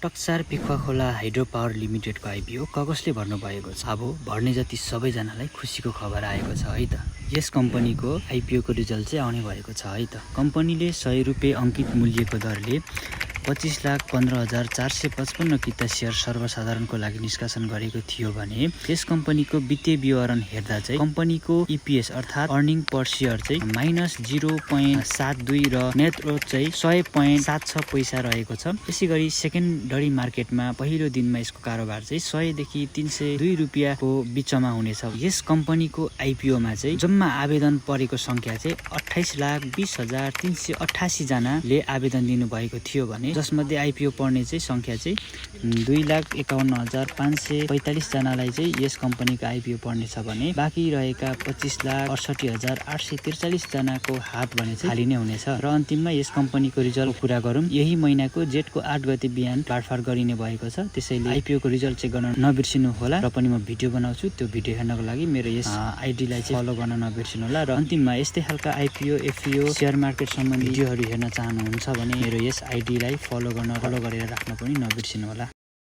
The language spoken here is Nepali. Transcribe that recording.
टक्सार पिखुवाखोला हाइड्रो पावर लिमिटेडको आइपिओ कगजले भर्नुभएको छ। अब भर्ने जति सबैजनालाई खुसीको खबर आएको छ है त। यस कम्पनीको आइपिओको रिजल्ट चाहिँ आउने भएको छ है त। कम्पनीले 100 रुपियाँ अङ्कित मूल्यको दरले 25,15,455 किता सेयर सर्वसाधारणको लागि निष्कासन गरेको थियो भने यस कम्पनीको वित्तीय विवरण हेर्दा चाहिँ कम्पनीको इपिएस अर्थात् अर्निङ पर सेयर चाहिँ -0.72 र नेट ग्रोथ चाहिँ 100.76 पैसा रहेको छ। त्यसैगरी सेकेन्डरी मार्केटमा पहिलो दिनमा यसको कारोबार चाहिँ 100 देखि 302 रुपियाँको बिचमा हुनेछ। यस कम्पनीको आइपिओमा चाहिँ जम्मा आवेदन परेको संख्या चाहिँ 28,20,388 जनाले आवेदन दिनुभएको थियो भने जसमध्ये आइपिओ पर्ने चाहिँ संख्या चाहिँ 2,51,545 जनालाई चाहिँ यस कम्पनीको आइपिओ पर्नेछ भने बाँकी रहेका 25,68,843 जनाको हात भने चाहिँ खाली नै हुनेछ। र अन्तिममा यस कम्पनीको रिजल्ट कुरा गरौँ, यही महिनाको जेठको 8 गते बिहान बाँडफाँड गरिने भएको छ। त्यसैले आइपिओ को रिजल्ट चाहिँ गर्न नबिर्सिनु होला। र पनि म भिडियो बनाउँछु, त्यो भिडियो हेर्नको लागि मेरो यस आइडीलाई चाहिँ फलो गर्न नबिर्सिनु होला। र अन्तिममा यस्तै खालका आइपिओ एफपिओ शेयर मार्केट सम्बन्धी भिडियोहरू हेर्न चाहनुहुन्छ भने मेरो यस आइडीलाई फलो गरेर राख्न पनि नबिर्सिनु होला।